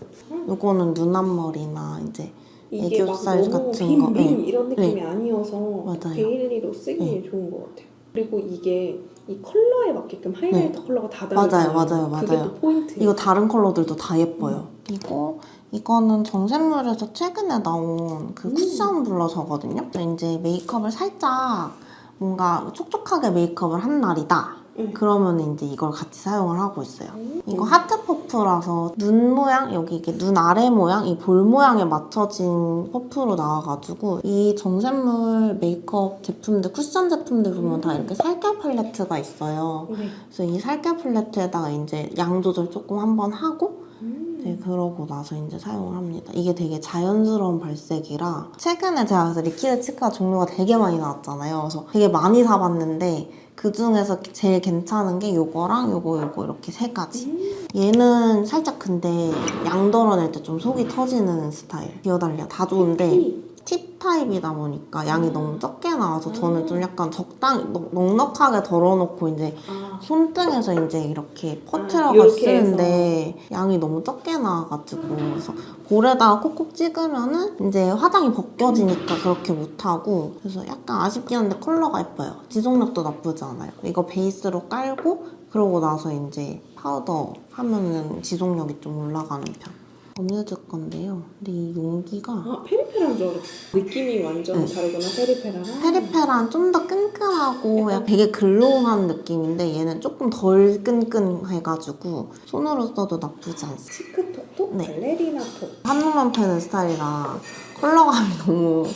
B: 이거는 눈 앞머리나 이제
A: 이게 막
B: 애교살
A: 너무
B: 같은 거.
A: 빔빔
B: 네.
A: 이런 느낌이
B: 네.
A: 아니어서
B: 맞아요.
A: 데일리로 쓰기에 좋은 것 같아요. 그리고 이게 이 컬러에 맞게끔 하이라이터 컬러가 다 다르잖아요.
B: 맞아요.
A: 그게 또 포인트예요.
B: 이거 다른 컬러들도 다 예뻐요. 그리고 이거는 정샘물에서 최근에 나온 그 쿠션 블러셔거든요. 이제 메이크업을 살짝 뭔가 촉촉하게 메이크업을 한 날이다. 그러면 이제 이걸 같이 사용을 하고 있어요. 이거 하트 퍼프라서 눈 모양, 여기 이게 눈 아래 모양, 이 볼 모양에 맞춰진 퍼프로 나와가지고 이 정샘물 메이크업 제품들, 쿠션 제품들 보면 다 이렇게 살결 팔레트가 있어요. 그래서 이 살결 팔레트에다가 이제 양 조절 조금 한번 하고 네, 그러고 나서 이제 사용을 합니다. 이게 되게 자연스러운 발색이라 최근에 제가 그래서 리퀴드 치크가 종류가 되게 많이 나왔잖아요. 그래서 되게 많이 사봤는데 그 중에서 제일 괜찮은 게 요거랑 요거 이렇게 세 가지. 얘는 살짝 근데 양 덜어낼 때 좀 속이 터지는 스타일. 기어달려 다 좋은데 팁 타입이다 보니까 양이 너무 적게 나와서 저는 좀 약간 적당히 넉넉하게 덜어놓고 이제 손등에서 이제 이렇게 퍼트려가
A: 이렇게
B: 쓰는데 양이 너무 적게 나와가지고 그래서 볼에다가 콕콕 찍으면은 이제 화장이 벗겨지니까 그렇게 못하고 그래서 약간 아쉽긴 한데 컬러가 예뻐요. 지속력도 나쁘지 않아요. 이거 베이스로 깔고 그러고 나서 이제 파우더 하면은 지속력이 좀 올라가는 편. 검유즈 건데요. 근데 이 용기가
A: 페리페라인 줄 알았어. 느낌이 완전 다르구나. 페리페라랑.
B: 페리페란 좀 더 끈끈하고 약간 되게 글로우한 느낌인데 얘는 조금 덜 끈끈해가지고 손으로 써도 나쁘지 않습니다.
A: 치크톡톡?
B: 네.
A: 발레리나 톡.
B: 한눈만 패는 스타일이라 컬러감이 너무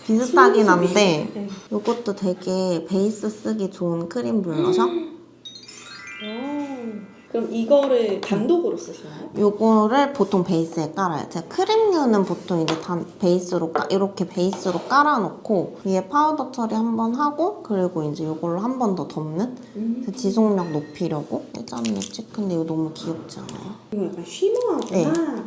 B: 비슷하긴 한데
A: 네.
B: 이것도 되게 베이스 쓰기 좋은 크림 블러셔?
A: 그럼 이거를 단독으로 쓰시나요?
B: 요거를 보통 베이스에 깔아요. 제가 크림류는 보통 이제 베이스로 이렇게 베이스로 깔아놓고 위에 파우더 처리 한번 하고 그리고 이제 요걸로 한 번 더 덮는 지속력 높이려고 짜잔 립치크인데 이거 너무 귀엽지 않아요?
A: 이거 약간 쉬머하구나.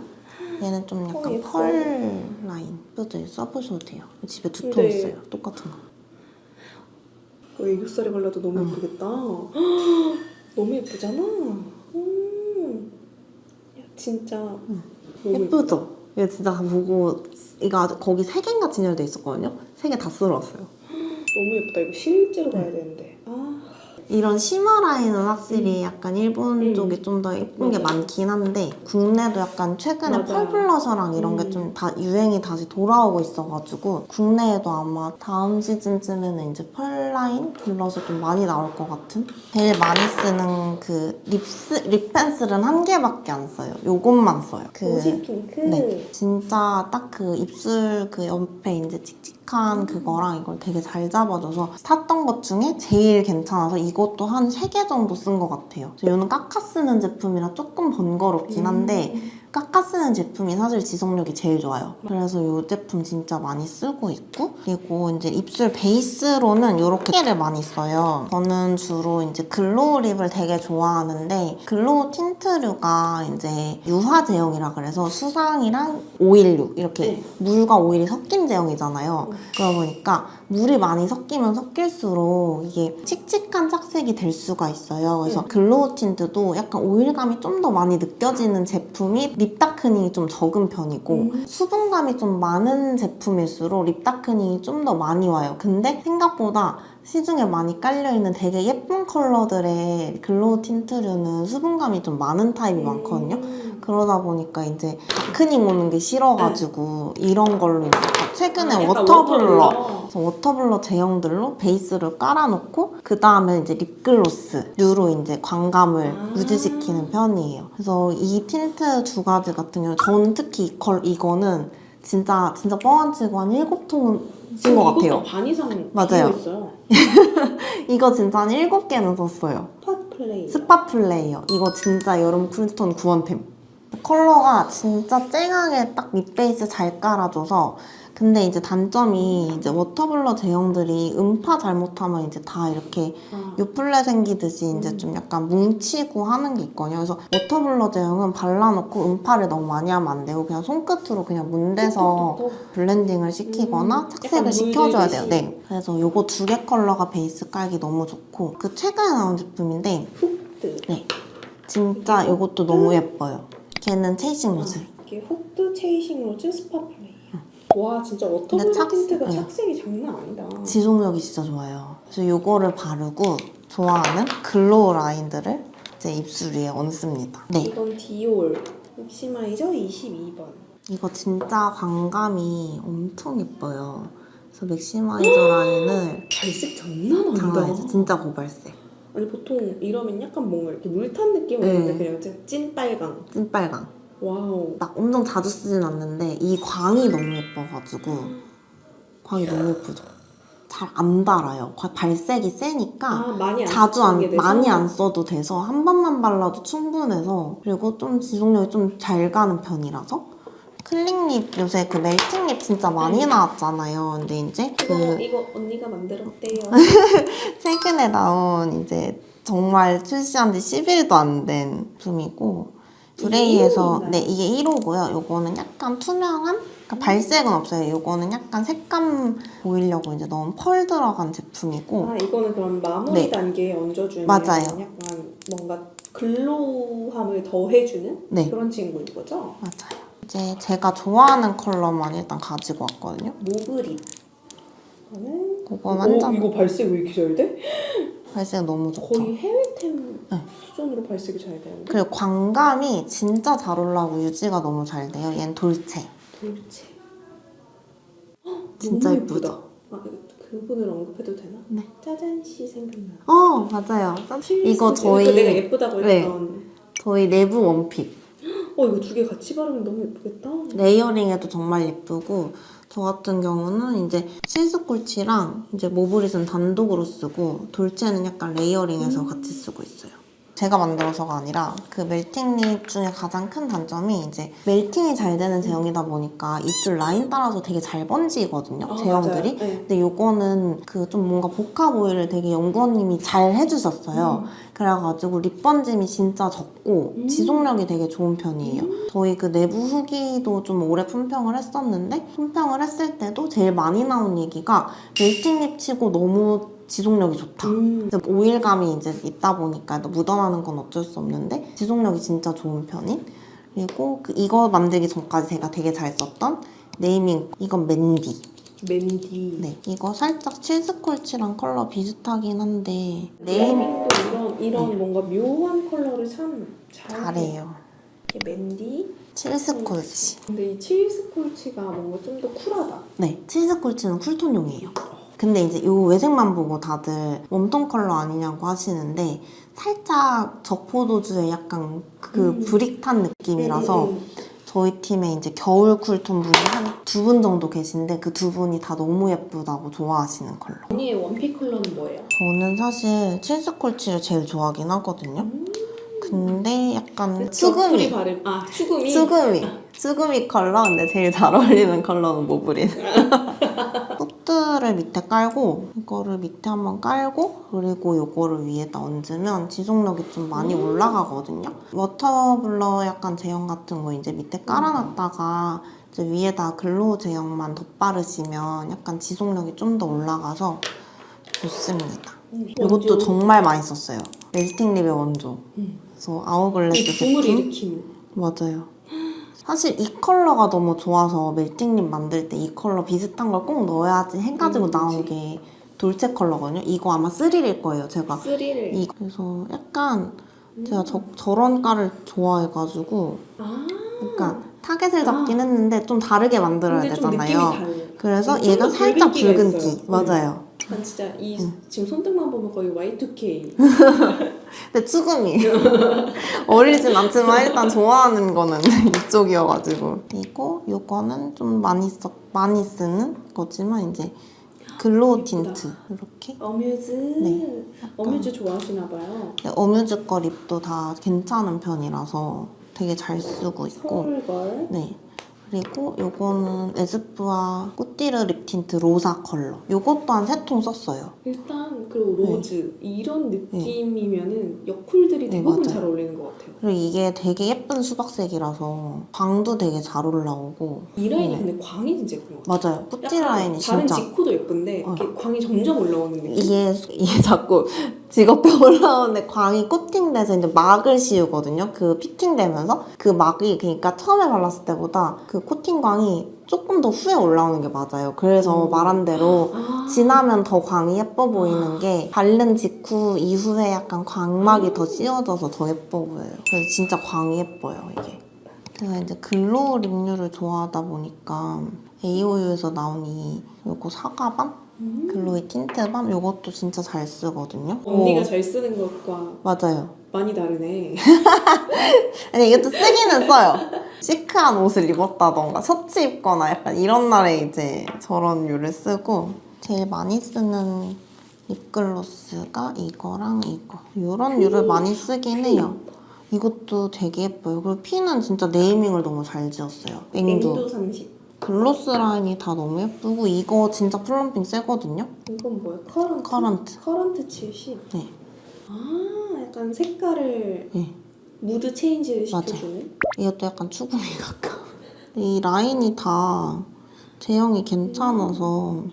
B: 얘는 좀 약간
A: 예뻐.
B: 펄 라인 쁘죠? 써보셔도 돼요. 집에 두 통
A: 근데-
B: 있어요. 똑같은 거.
A: 애교살에 발라도 너무 예쁘겠다. 너무 예쁘잖아. 야, 진짜 너무
B: 예쁘죠? 이거 진짜 보고 이거 아주 거기 3개인가 진열돼 있었거든요? 3개 다 쓸어왔어요.
A: 너무 예쁘다. 이거 실제로 봐야 되는데.
B: 이런 쉬머 라인은 확실히 약간 일본 쪽이 좀 더 예쁜 게
A: 맞아.
B: 많긴 한데 국내도 약간 최근에
A: 맞아.
B: 펄 블러셔랑 이런 게 좀 다 유행이 다시 돌아오고 있어가지고 국내에도 아마 다음 시즌쯤에는 이제 펄 라인 블러셔 좀 많이 나올 것 같은? 제일 많이 쓰는 그 립 펜슬은 1개밖에 안 써요. 요것만 써요.
A: 로지 핑크.
B: 네. 진짜 딱 그 입술 그 옆에 이제 칙칙한 그거랑 이걸 되게 잘 잡아줘서 샀던 것 중에 제일 괜찮아서 이것도 한 3개 정도 쓴 것 같아요. 이거는 깎아 쓰는 제품이라 조금 번거롭긴 한데 깎아 쓰는 제품이 사실 지속력이 제일 좋아요. 그래서 이 제품 진짜 많이 쓰고 있고 그리고 이제 입술 베이스로는 이렇게 개를 많이 써요. 저는 주로 이제 글로우 립을 되게 좋아하는데 글로우 틴트류가 이제 유화 제형이라 그래서 수상이랑 오일류 이렇게 물과 오일이 섞인 제형이잖아요. 그러다 보니까 물이 많이 섞이면 섞일수록 이게 칙칙한 착색이 될 수가 있어요. 그래서 글로우 틴트도 약간 오일감이 좀 더 많이 느껴지는 제품이 립 다크닝이 좀 적은 편이고 수분감이 좀 많은 제품일수록 립 다크닝이 좀 더 많이 와요. 근데 생각보다 시중에 많이 깔려있는 되게 예쁜 컬러들의 글로우 틴트류는 수분감이 좀 많은 타입이 많거든요. 그러다 보니까 이제 다크닝 오는 게 싫어가지고 이런 걸로 이제 최근에
A: 약간
B: 워터블러 그래서 워터블러 제형들로 베이스를 깔아놓고 그 다음에 이제 립글로스류로 이제 광감을 유지시키는 편이에요. 그래서 이 틴트 두 가지 같은 경우 저는 특히 이거는 진짜 뻥안 치고 한 7통은 쓴 것 같아요.
A: 이것도 반 이상
B: 맞아요.
A: 있어요.
B: 이거 진짜 한 7개는 썼어요.
A: 스팟 플레이.
B: 스팟 플레이어. 이거 진짜 여름 쿨톤 구원템. 컬러가 진짜 쨍하게 딱 밑베이스 잘 깔아줘서 근데 이제 단점이 이제 워터블러 제형들이 음파 잘못하면 이제 다 이렇게 유플레 생기듯이 이제 좀 약간 뭉치고 하는 게 있거든요. 그래서 워터블러 제형은 발라놓고 음파를 너무 많이 하면 안 되고 그냥 손끝으로 그냥 문대서 블렌딩을 시키거나 착색을 시켜줘야 돼요. 네. 그래서 요거 2개 컬러가 베이스 깔기 너무 좋고 그 최근에 나온 제품인데
A: 훅드.
B: 네. 진짜 이것도 너무 예뻐요. 걔는 체이싱 로즈.
A: 이게 훅드 체이싱 로즈 스팟 플레이. 와 진짜 워터블러 틴트가 착색이 장난 아니다.
B: 지속력이 진짜 좋아요. 그래서 이거를 바르고 좋아하는 글로우 라인들을 이제 입술 위에 얹습니다. 네.
A: 이건 디올 맥시마이저 22번.
B: 이거 진짜 광감이 엄청 예뻐요. 그래서 맥시마이저 라인을
A: 발색 장난 아니다.
B: 아니죠. 진짜 고발색.
A: 아니 보통 이러면 약간 뭔가 이렇게 물탄 느낌은
B: 네.
A: 있는데 그냥 찐빨강.
B: 찐빨강.
A: 와우.
B: 막 엄청 자주 쓰진 않는데 이 광이 너무 예뻐가지고 광이 너무 예쁘죠. 잘 안 달아요. 발색이 세니까 많이 안 써도 돼서 한 번만 발라도 충분해서 그리고 좀 지속력이 좀 잘 가는 편이라서 클릭립 요새 그 멜팅립 진짜 많이 나왔잖아요. 근데 이제
A: 이거 언니가 만들었대요.
B: 최근에 나온 이제 정말 출시한 지 10일도 안 된 제품이고 브레이에서 네 이게 1호고요. 요거는 약간 투명한 그러니까 발색은 없어요. 요거는 약간 색감 보이려고 이제 넣은 펄 들어간 제품이고
A: 이거는 그럼 마무리
B: 네.
A: 단계에 얹어주는
B: 맞아요.
A: 약간 뭔가 글로우함을 더해주는
B: 네.
A: 그런 친구인 거죠?
B: 맞아요. 이제 제가 좋아하는 컬러만 일단 가지고 왔거든요.
A: 모브립.
B: 그거 완전
A: 이거 발색 왜 이렇게 잘 돼?
B: 발색 너무 좋죠.
A: 거의 해외템
B: 네.
A: 수준으로 발색이 잘 되는데?
B: 그리고 광감이 진짜 잘 올라오고 유지가 너무 잘 돼요. 얘는 돌체.
A: 돌체.
B: 진짜
A: 너무
B: 예쁘죠?
A: 그분을 언급해도 되나?
B: 네.
A: 짜잔 씨 생각나.
B: 맞아요.
A: 이거
B: 저희
A: 내가 예쁘다고 했던.
B: 저희 내부 원픽.
A: 이거 2개 같이 바르면 너무 예쁘겠다.
B: 레이어링에도 정말 예쁘고 저 같은 경우는 이제 실스콜치랑 이제 모브릿은 단독으로 쓰고 돌체는 약간 레이어링해서 같이 쓰고 있어요. 제가 만들어서가 아니라 그 멜팅립 중에 가장 큰 단점이 이제 멜팅이 잘 되는 제형이다 보니까 입술 라인 따라서 되게 잘 번지거든요. 제형들이.
A: 맞아요. 네.
B: 근데 요거는 그 좀 뭔가 복합 오일을 되게 연구원님이 잘 해주셨어요. 그래가지고 립 번짐이 진짜 적고 지속력이 되게 좋은 편이에요. 저희 그 내부 후기도 좀 오래 품평을 했었는데 품평을 했을 때도 제일 많이 나온 얘기가 멜팅립 치고 너무 지속력이 좋다. 오일감이 이제 있다 보니까 묻어나는 건 어쩔 수 없는데 지속력이 진짜 좋은 편인. 그리고 이거 만들기 전까지 제가 되게 잘 썼던 네이밍 이건 맨디.
A: 맨디.
B: 네, 이거 살짝 칠스콜치랑 컬러 비슷하긴 한데
A: 네이밍도 이런 뭔가 묘한 컬러를 참
B: 잘해요.
A: 이게 맨디.
B: 칠스콜치.
A: 근데 이 칠스콜치가 뭔가 좀 더 쿨하다.
B: 네, 칠스콜치는 쿨톤용이에요. 근데 이제 이 외색만 보고 다들 웜톤 컬러 아니냐고 하시는데 살짝 적포도주의 약간 그 브릭탄 느낌이라서 저희 팀에 이제 겨울 쿨톤 분이 한 2분 정도 계신데 그 2분이 다 너무 예쁘다고 좋아하시는 컬러.
A: 언니의 원픽 컬러는 뭐예요?
B: 저는 사실 칠스콜치를 제일 좋아하긴 하거든요. 근데 약간 추구미. 추구미 컬러. 근데 제일 잘 어울리는 컬러는 모브린. 푸드를 밑에 깔고 이거를 밑에 한번 깔고 그리고 이거를 위에다 얹으면 지속력이 좀 많이 올라가거든요. 워터블러 약간 제형 같은 거 이제 밑에 깔아놨다가 이제 위에다 글로우 제형만 덧바르시면 약간 지속력이 좀 더 올라가서 좋습니다. 이것도 정말 많이 썼어요. 멜팅 립의 원조. 그래서 아워글래스
A: 붐을
B: 제품.
A: 일으킴.
B: 맞아요. 사실 이 컬러가 너무 좋아서 멜팅립 만들 때 이 컬러 비슷한 걸 꼭 넣어야지 해가지고 나온 게 돌체 컬러거든요. 이거 아마 스릴일 거예요. 제가
A: 스릴.
B: 그래서 약간 제가 저런 깔을 좋아해가지고 약간 타겟을 잡긴 했는데 좀 다르게 만들어야
A: 근데 좀
B: 되잖아요.
A: 느낌이 달라요.
B: 그래서
A: 좀
B: 얘가
A: 더
B: 살짝
A: 붉은기가
B: 붉은기.
A: 있어요.
B: 맞아요.
A: 난 진짜 이 지금 손등만 보면 거의 Y2K.
B: 근데 추금이에요. 어리진 않지만 일단 좋아하는 거는 이쪽이어가지고. 그리고 요거는 좀 많이 쓰는 거지만 이제 글로우 틴트 이렇게.
A: 어뮤즈.
B: 네.
A: 어뮤즈 좋아하시나 봐요.
B: 어뮤즈 거 립도 다 괜찮은 편이라서 되게 잘 쓰고 있고.
A: 서울걸.
B: 네. 그리고 요거는 에스쁘아 꽃띠르 립 틴트 로사 컬러. 요것도 한 3통 썼어요.
A: 일단 그리고 로즈 이런 느낌이면은 여쿨들이
B: 네,
A: 대부분
B: 맞아요.
A: 잘 어울리는 것 같아요.
B: 그리고 이게 되게 예쁜 수박색이라서 광도 되게 잘 올라오고.
A: 이 라인이
B: 네.
A: 근데 광이 진짜 예쁜 것 같아요.
B: 맞아요. 꽃띠 라인이
A: 다른
B: 진짜.
A: 지코도 예쁜데 이렇게 광이 점점 올라오는 느낌.
B: 이게 자꾸 직업병 올라오는데 광이 코팅돼서 이제 막을 씌우거든요. 그 피팅되면서 그 막이 그러니까 처음에 발랐을 때보다 그 코팅광이 조금 더 후에 올라오는 게 맞아요. 그래서 말한 대로 지나면 더 광이 예뻐 보이는 게 바른 직후 이후에 약간 광막이 더 씌워져서 더 예뻐 보여요. 그래서 진짜 광이 예뻐요, 이게. 제가 이제 글로우 립류를 좋아하다 보니까 AOU에서 나온 요거 사과밤? 글로이 틴트밤? 요것도 진짜 잘 쓰거든요.
A: 언니가 잘 쓰는 것과
B: 맞아요.
A: 많이 다르네.
B: 아니 이것도 쓰기는 써요. 시크한 옷을 입었다던가 셔츠 입거나 약간 이런 날에 이제 저런 류를 쓰고 제일 많이 쓰는 립글로스가 이거랑 이거 이런 류를 많이 쓰긴 해요. 이것도 되게 예뻐요. 그리고 핀은 진짜 네이밍을 너무 잘 지었어요.
A: 앵두 30.
B: 글로스 라인이 다 너무 예쁘고 이거 진짜 플럼핑 세거든요?
A: 이건 뭐야? 커런트?
B: 커런트.
A: 커런트 70.
B: 네.
A: 아, 약간 색깔을
B: 네.
A: 무드 체인지를
B: 맞아요.
A: 시켜주는?
B: 이것도 약간 추구미 가까워. 이 라인이 다 제형이 괜찮아서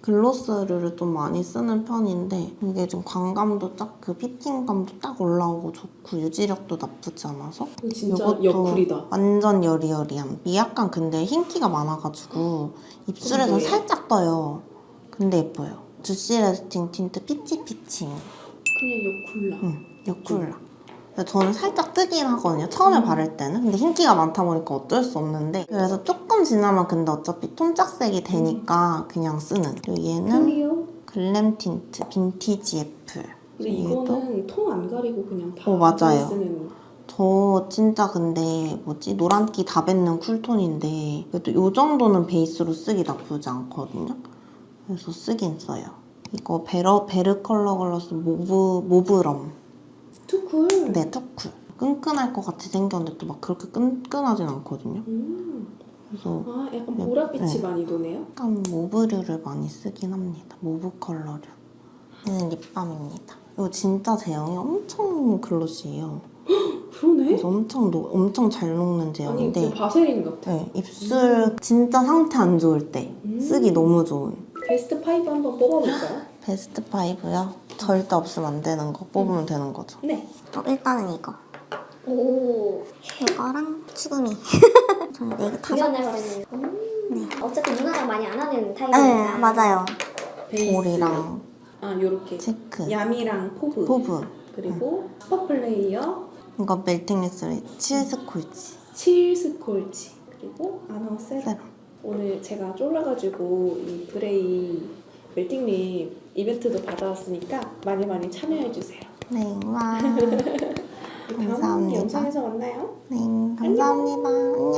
B: 글로스를 좀 많이 쓰는 편인데 이게 좀 광감도 딱 그 피팅감도 딱 올라오고 좋고 유지력도 나쁘지 않아서
A: 이거 진짜
B: 이것도
A: 여쿨이다.
B: 완전 여리여리한. 이 약간 근데 흰기가 많아가지고 입술에서
A: 뭐예요?
B: 살짝 떠요. 근데 예뻐요. 주시 레스팅 틴트 피치 피칭.
A: 그냥 여쿨라.
B: 여쿨라. 근데 저는 살짝 뜨긴 하거든요. 처음에 바를 때는. 근데 흰기가 많다 보니까 어쩔 수 없는데 그래서 조금 지나면 근데 어차피 톤짝색이 되니까 그냥 쓰는. 그리고 얘는
A: 클리오?
B: 글램 틴트 빈티지 애플.
A: 근데
B: 얘도
A: 이거는 톤 안 가리고 그냥 다
B: 맞아요.
A: 쓰는.
B: 저 진짜 근데 뭐지 노란기 다 뱉는 쿨톤인데 그래도 요 정도는 베이스로 쓰기 나쁘지 않거든요. 그래서 쓰긴 써요. 이거 베르 컬러 글러스 모브럼.
A: 투쿨?
B: 네, 투쿨. 끈끈할 것 같이 생겼는데 또 막 그렇게 끈끈하진 않거든요. 그래서
A: 아, 약간 보랏빛이
B: 네.
A: 많이 도네요?
B: 약간 모브류를 많이 쓰긴 합니다. 모브 컬러류. 얘는 립밤입니다. 이거 진짜 제형이 엄청 글로시해요.
A: 그러네?
B: 그래서 엄청 잘 녹는
A: 아니,
B: 제형인데
A: 그 바세린 같아.
B: 네, 입술 진짜 상태 안 좋을 때 쓰기 너무 좋은.
A: 베스트 5 한번 뽑아볼까요?
B: 베스트 5요? 절대 없으면 안 되는 거 뽑으면 되는 거죠.
A: 네.
B: 일단은 이거.
C: 오,
B: 이거랑 추구미. 저는 이거
C: 구현을 버리는. 네. 어차피 누나랑 많이 안 하는
B: 네,
C: 타입이니까.
B: 맞아요.
A: 베이스.
B: 볼이랑
A: 아, 요렇게.
B: 체크.
A: 야미랑 포브.
B: 포브.
A: 그리고 슈퍼플레이어,
B: 이거 멜팅 립스를 칠스콜치.
A: 칠스콜치. 그리고 아너 세럼.
B: 세럼.
A: 오늘 제가 쫄라가지고 이 브레이 멜팅립 이벤트도 받아왔으니까 많이 참여해주세요.
B: 네, 와.
A: 다음
B: 감사합니다.
A: 영상에서 만나요.
B: 네, 감사합니다. 안녕.